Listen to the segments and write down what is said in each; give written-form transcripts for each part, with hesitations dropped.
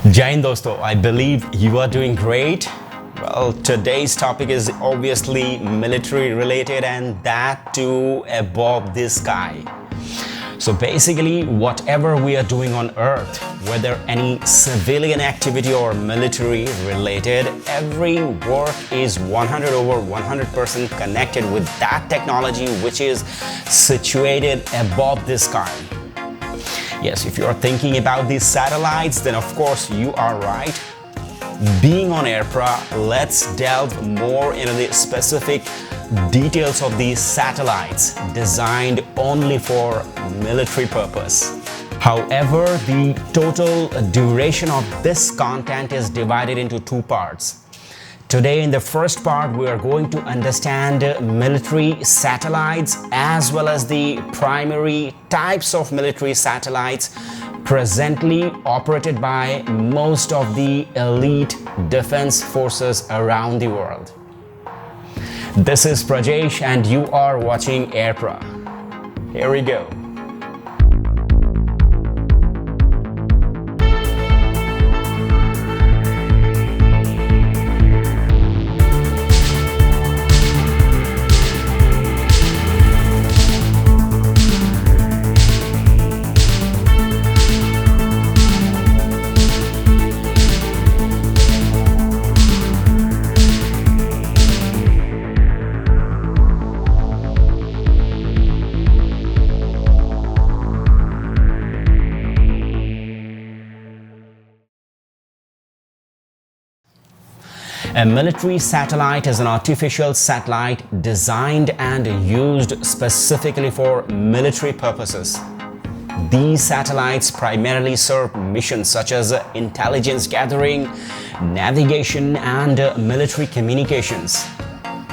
Jain dosto, I believe you are doing great. Well, today's topic is obviously military related, and that too above the sky. So basically, whatever we are doing on Earth, whether any civilian activity or military related, every work is 100 over 100% connected with that technology which is situated above the sky. Yes, if you are thinking about these satellites, then of course you are right. Being on AirPra, let's delve more into the specific details of these satellites designed only for military purpose. However, the total duration of this content is divided into two parts. Today in the first part, we are going to understand military satellites as well as the primary types of military satellites presently operated by most of the elite defense forces around the world. This is Prajesh and you are watching AirPra. Here we go. A military satellite is an artificial satellite designed and used specifically for military purposes. These satellites primarily serve missions such as intelligence gathering, navigation, and military communications.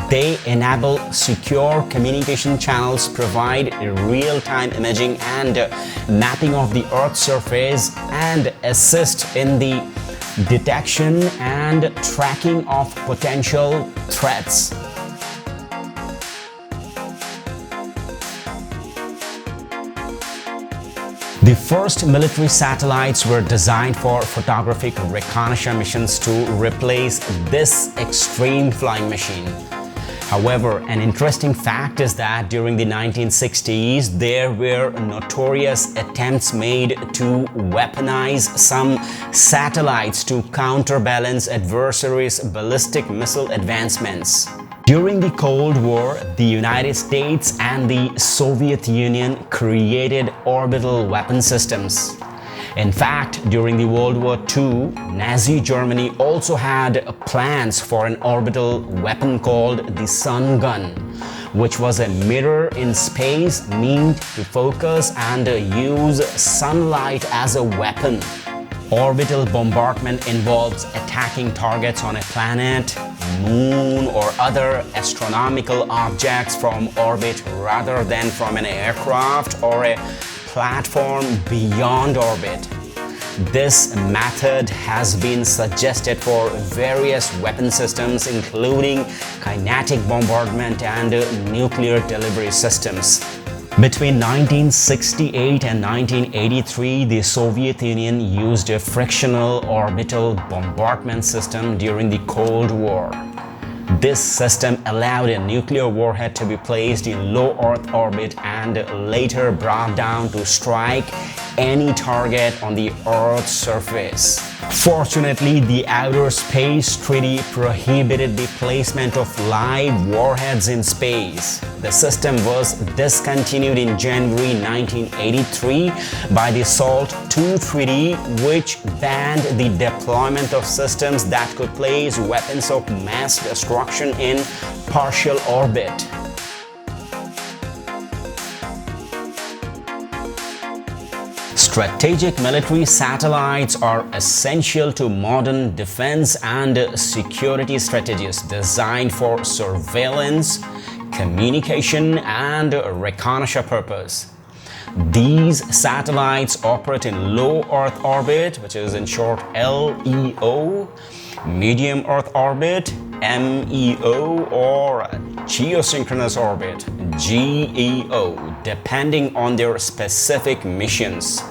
They enable secure communication channels, provide real-time imaging and mapping of the Earth's surface, and assist in the detection and tracking of potential threats. The first military satellites were designed for photographic reconnaissance missions to replace this extreme flying machine. However, an interesting fact is that during the 1960s, there were notorious attempts made to weaponize some satellites to counterbalance adversaries' ballistic missile advancements. During the Cold War, the United States and the Soviet Union created orbital weapon systems. In fact, during the World War II, Nazi Germany also had plans for an orbital weapon called the Sun Gun, which was a mirror in space meant to focus and use sunlight as a weapon. Orbital bombardment involves attacking targets on a planet, moon, or other astronomical objects from orbit rather than from an aircraft or a platform beyond orbit. This method has been suggested for various weapon systems including kinetic bombardment and nuclear delivery systems. Between 1968 and 1983, the Soviet Union used a frictional orbital bombardment system during the Cold War. This system allowed a nuclear warhead to be placed in low Earth orbit and later brought down to strike any target on the Earth's surface. Fortunately, the Outer Space Treaty prohibited the placement of live warheads in space. The system was discontinued in January 1983 by the SALT II Treaty, which banned the deployment of systems that could place weapons of mass destruction in partial orbit. Strategic military satellites are essential to modern defense and security strategies designed for surveillance, communication, and reconnaissance purpose. These satellites operate in low Earth orbit, which is in short LEO, medium Earth orbit, MEO, or geosynchronous orbit, GEO, depending on their specific missions.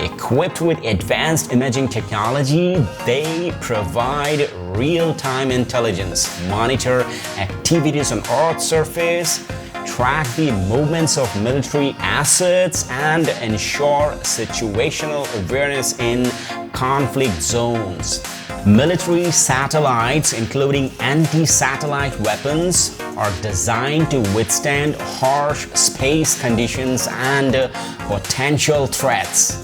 Equipped with advanced imaging technology, they provide real-time intelligence, monitor activities on Earth's surface, track the movements of military assets, and ensure situational awareness in conflict zones. Military satellites, including anti-satellite weapons, are designed to withstand harsh space conditions and potential threats.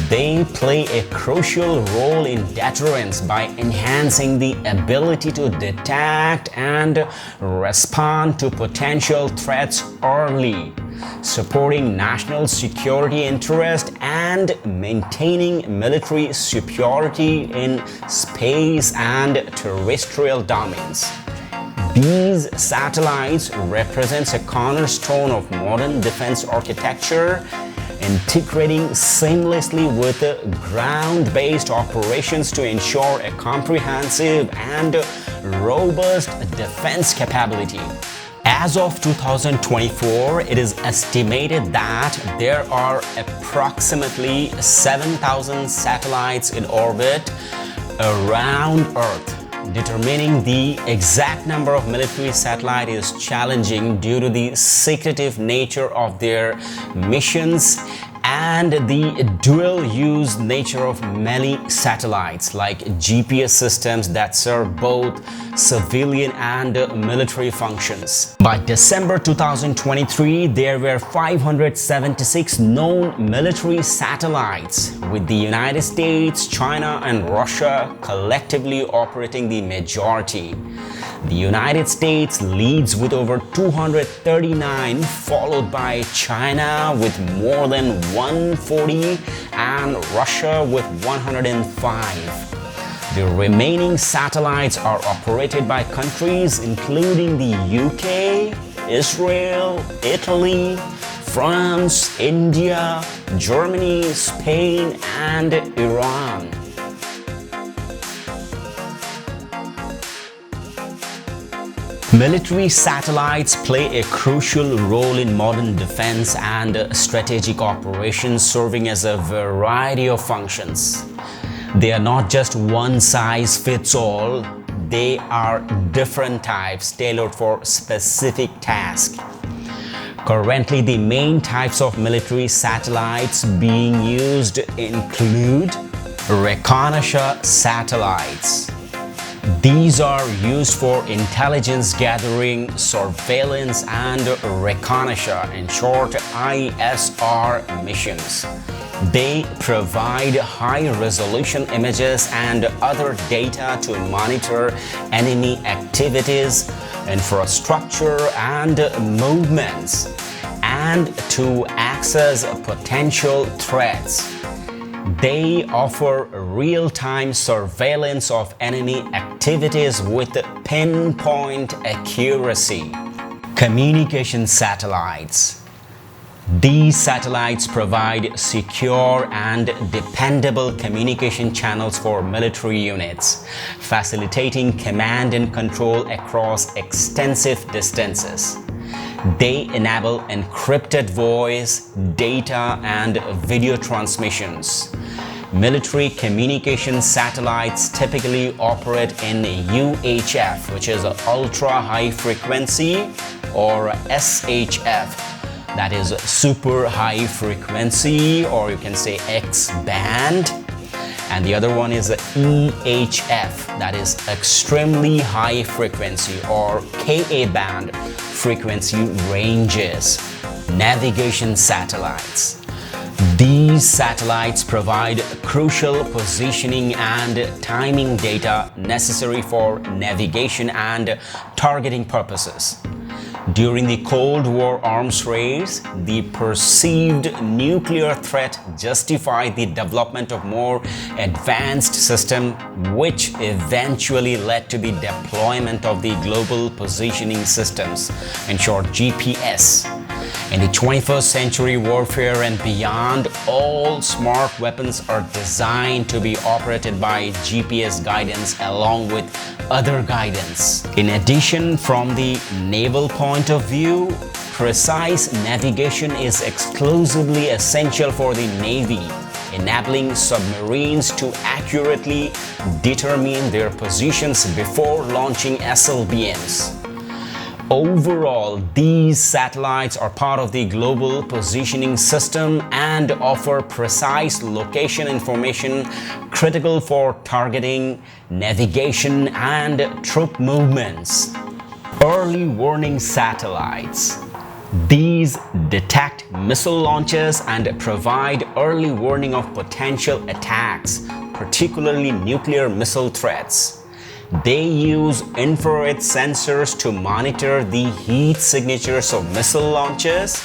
They play a crucial role in deterrence by enhancing the ability to detect and respond to potential threats early, supporting national security interests and maintaining military superiority in space and terrestrial domains. These satellites represent a cornerstone of modern defense architecture, integrating seamlessly with ground-based operations to ensure a comprehensive and robust defense capability. As of 2024, it is estimated that there are approximately 7,000 satellites in orbit around Earth. Determining the exact number of military satellites is challenging due to the secretive nature of their missions and the dual-use nature of many satellites, like GPS systems that serve both civilian and military functions. By December 2023, there were 576 known military satellites, with the United States, China, and Russia collectively operating the majority. The United States leads with over 239, followed by China with more than 140 and Russia with 105. The remaining satellites are operated by countries including the UK, Israel, Italy, France, India, Germany, Spain, and Iran. Military satellites play a crucial role in modern defense and strategic operations, serving as a variety of functions. They are not just one size fits all, they are different types tailored for specific tasks. Currently, the main types of military satellites being used include reconnaissance satellites. These are used for intelligence gathering, surveillance, and reconnaissance, in short ISR missions. They provide high-resolution images and other data to monitor enemy activities, infrastructure, and movements, and to access potential threats. They offer real-time surveillance of enemy activities with pinpoint accuracy. Communication satellites. These satellites provide secure and dependable communication channels for military units, facilitating command and control across extensive distances. They enable encrypted voice, data, and video transmissions. Military communication satellites typically operate in UHF, which is ultra high frequency, or SHF, that is super high frequency, or you can say X band. And the other one is EHF, that is extremely high frequency, or Ka band frequency ranges. Navigation satellites. These satellites provide crucial positioning and timing data necessary for navigation and targeting purposes. During the Cold War arms race, the perceived nuclear threat justified the development of more advanced systems, which eventually led to the deployment of the Global Positioning Systems, in short GPS. In the 21st century warfare and beyond, all smart weapons are designed to be operated by GPS guidance along with other guidance. In addition, from the naval point of view, precise navigation is exclusively essential for the Navy. enabling submarines to accurately determine their positions before launching SLBMs. Overall, these satellites are part of the global positioning system and offer precise location information critical for targeting, navigation, and troop movements. Early warning satellites. These detect missile launches and provide early warning of potential attacks, particularly nuclear missile threats. They use infrared sensors to monitor the heat signatures of missile launches.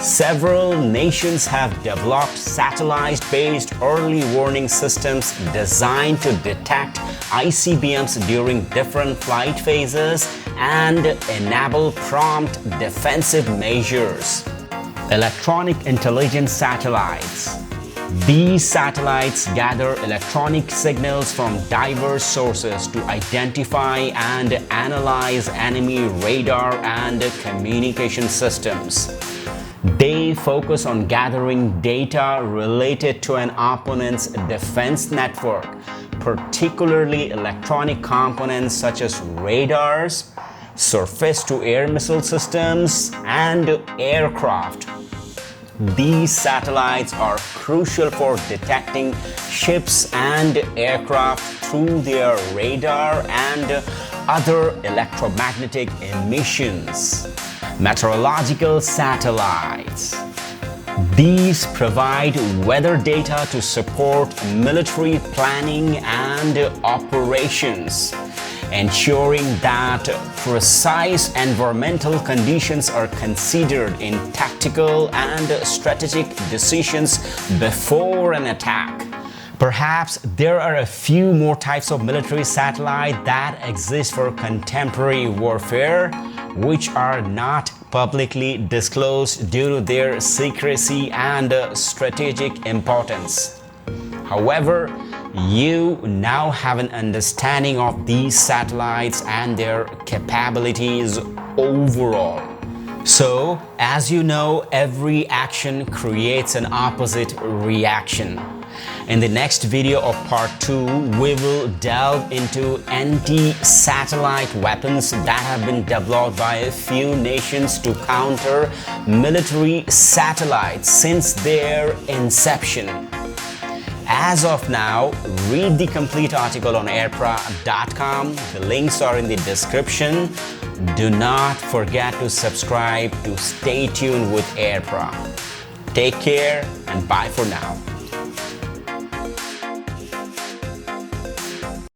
Several nations have developed satellite-based early warning systems designed to detect ICBMs during different flight phases and enable prompt defensive measures. Electronic intelligence satellites. These satellites gather electronic signals from diverse sources to identify and analyze enemy radar and communication systems. They focus on gathering data related to an opponent's defense network, particularly electronic components such as radars, surface-to-air missile systems, and aircraft. These satellites are crucial for detecting ships and aircraft through their radar and other electromagnetic emissions. Meteorological satellites. These provide weather data to support military planning and operations, ensuring that precise environmental conditions are considered in tactical and strategic decisions before an attack. Perhaps there are a few more types of military satellite that exist for contemporary warfare, which are not publicly disclosed due to their secrecy and strategic importance. However, you now have an understanding of these satellites and their capabilities overall. So, as you know, every action creates an opposite reaction. In the next video of part 2, we will delve into anti-satellite weapons that have been developed by a few nations to counter military satellites since their inception. As of now, read the complete article on airpra.com. The links are in the description. Do not forget to subscribe to stay tuned with AirPra. Take care and bye for now.